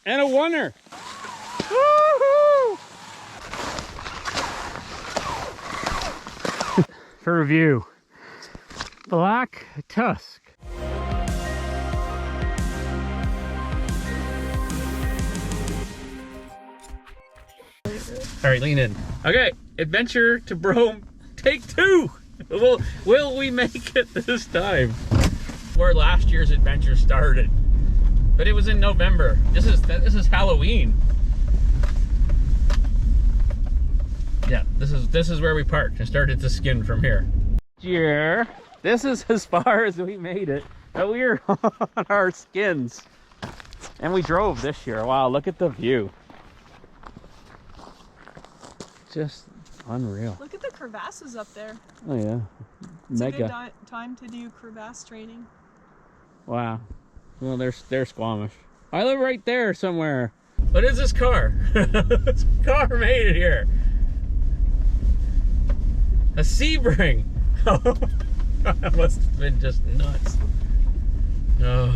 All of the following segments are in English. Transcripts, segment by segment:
And a oneer. Woohoo! For review, black tusk. All right, lean in. Okay, adventure to Brohm, take 2. Will we make it this time? Where last year's adventure started, but it was in November. This is Halloween. Yeah, this is where we parked and started to skin from here. Yeah, this is as far as we made it, but we were on our skins, and we drove this year. Wow, look at the view. Just unreal. Look at the crevasses up there. Oh yeah, it's mega. a good time to do crevasse training. Wow. Well, they're squamish. I live right there somewhere. What is this car? This car made it here. A Sebring. That must have been just nuts. Oh.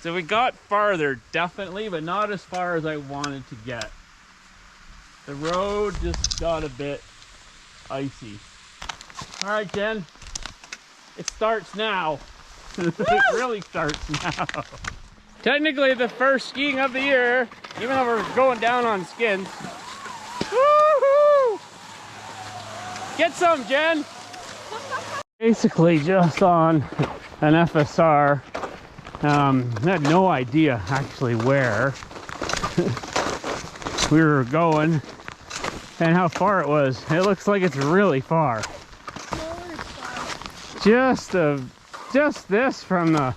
So we got farther, definitely, but not as far as I wanted to get. The road just got a bit icy. All right, Jen. It starts now. It really starts now. Technically the first skiing of the year, even though we're going down on skins. Woohoo! Get some, Jen! Basically just on an FSR. I had no idea actually where we were going and how far it was. It looks like it's really far. Just this from the...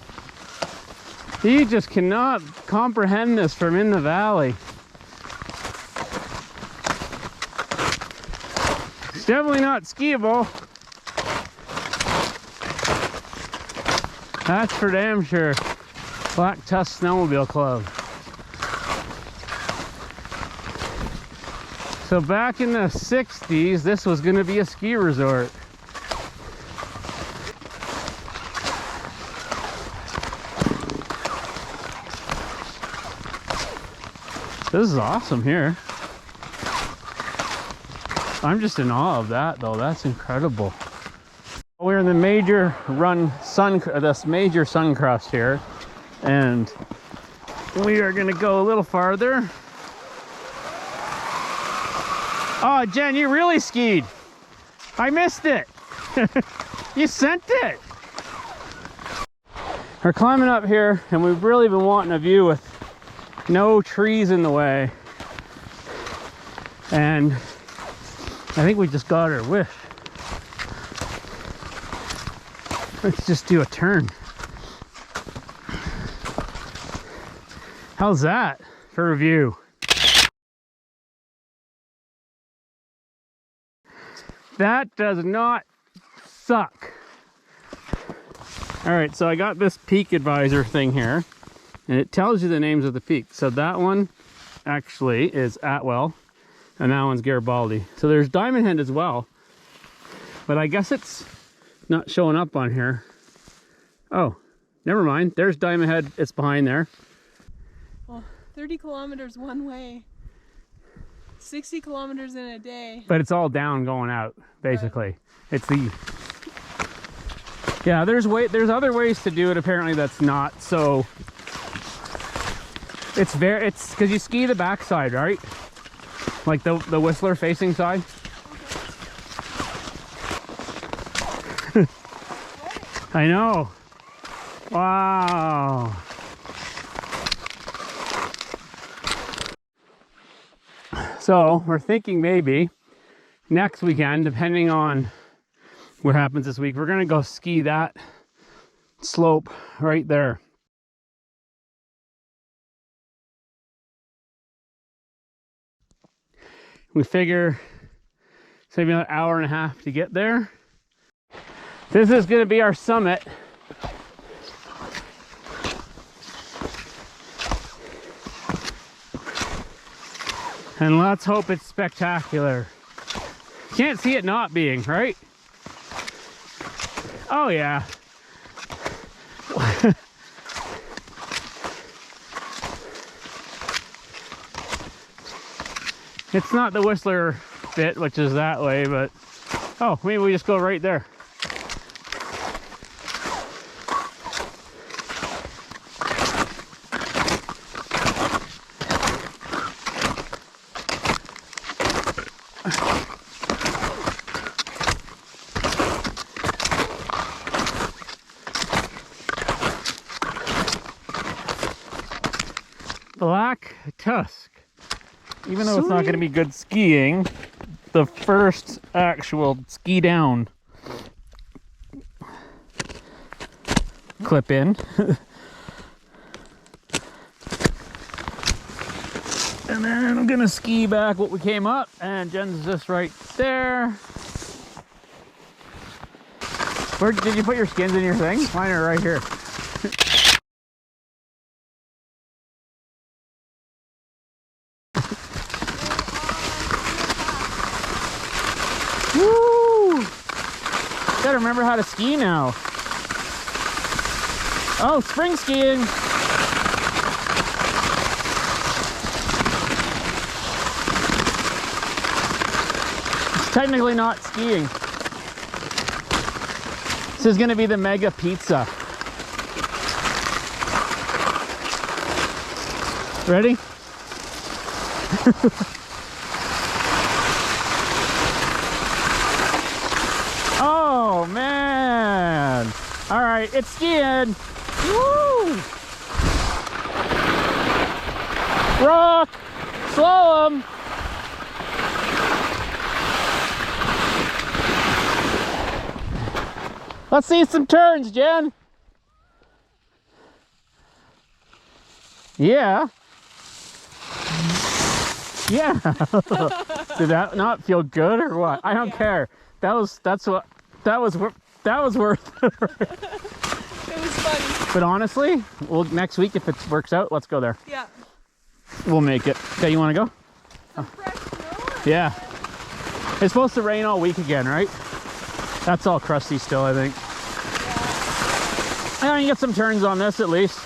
You just cannot comprehend this from in the valley. It's definitely not skiable. That's for damn sure. Black Tusk Snowmobile Club. So back in the 60s, this was going to be a ski resort. This is awesome here. I'm just in awe of that though. That's incredible. We're in the major this major sun crust here, and we are gonna go a little farther. Oh, Jen, you really skied. I missed it. You sent it. We're climbing up here, and we've really been wanting a view with no trees in the way, and I think we just got our wish. Let's just do a turn. How's that for a view? That does not suck. All right, so I got this peak advisor thing here, and it tells you the names of the peaks. So that one actually is Atwell, and that one's Garibaldi. So there's Diamond Head as well, but I guess it's not showing up on here. Oh, never mind. There's Diamond Head. It's behind there. Well, 30 kilometers one way, 60 kilometers in a day. But it's all down going out, basically. Right. It's the... Yeah, there's other ways to do it apparently that's not so... It's because you ski the backside, right? Like the Whistler facing side. Okay. I know. Wow. So we're thinking maybe next weekend, depending on what happens this week, we're gonna go ski that slope right there. We figure it's maybe an hour and a half to get there. This is going to be our summit. And let's hope it's spectacular. Can't see it not being, right? Oh yeah. It's not the Whistler bit, which is that way, but oh, maybe we just go right there. Black Tusk. Even though it's not going to be good skiing, the first actual ski down clip in. And then I'm going to ski back what we came up, and Jen's just right there. Where did you put your skins in your thing? Mine are right here. Woo! Gotta remember how to ski now. Oh, spring skiing. It's technically not skiing. This is gonna be the mega pizza. Ready? Oh man! All right, it's skiing. Woo! Rock, slalom. Let's see some turns, Jen. Yeah. Yeah. Did that not feel good or what? I don't care. That was worth it. It was fun. But honestly, well, next week if it works out, let's go there. Yeah. We'll make it. Okay, you want to go? Some fresh snow. Yeah. It's supposed to rain all week again, right? That's all crusty still, I think. Yeah, you get some turns on this at least.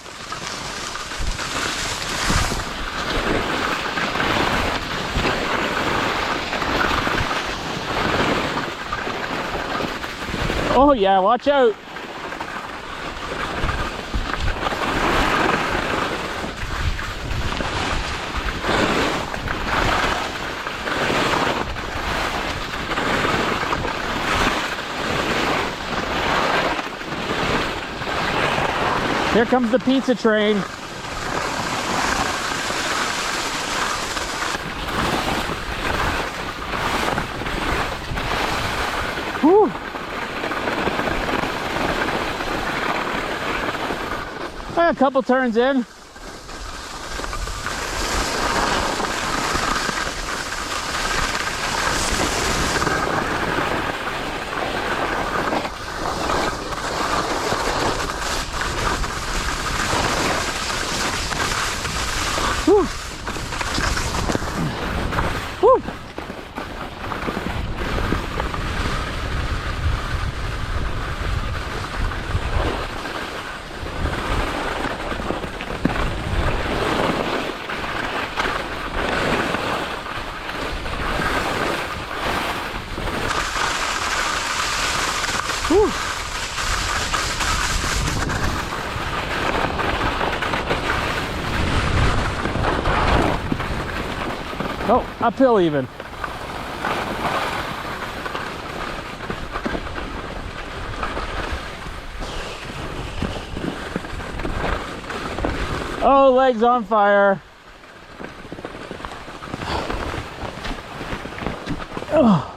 Oh yeah, watch out. Here comes the pizza train. Whew. A couple turns in. Whew. Whew. Whew. Oh, uphill even. Oh, legs on fire. Oh.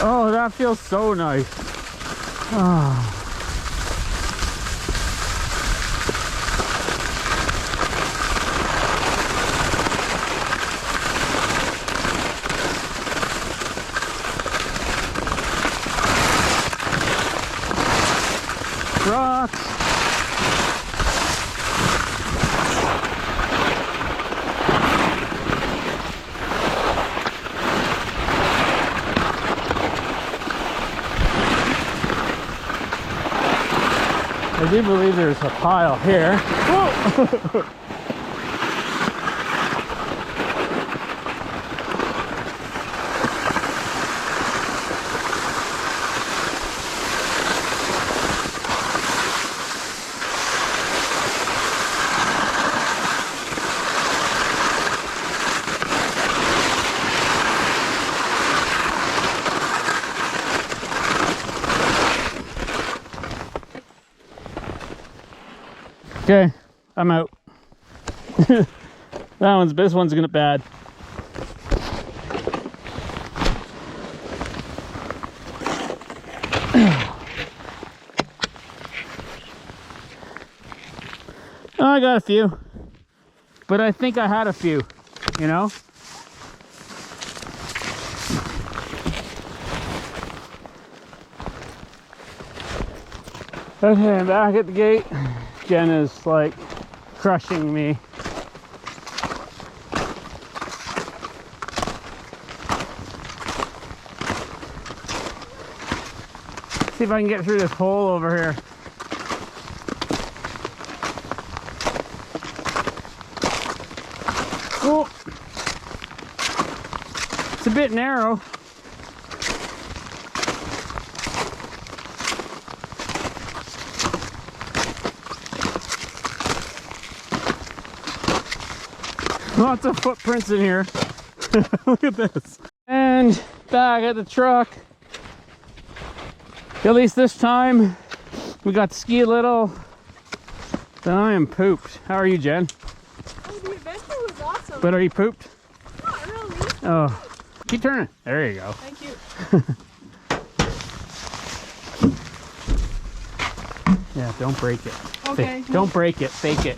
Oh, that feels so nice. Oh. Rocks. do believe there's a pile here. Whoa! Okay, I'm out. This one's gonna bad. Oh, I got a few, but I think I had a few, you know? Okay, I'm back at the gate. Jen is like crushing me. See if I can get through this hole over here. Oh, it's a bit narrow. Lots of footprints in here. Look at this. And back at the truck. At least this time we got to ski a little. Then I am pooped. How are you, Jen? Oh, the adventure was awesome. But are you pooped? Not really. Oh, keep turning. There you go. Thank you. Yeah, don't break it. Okay. Don't break it. Fake it.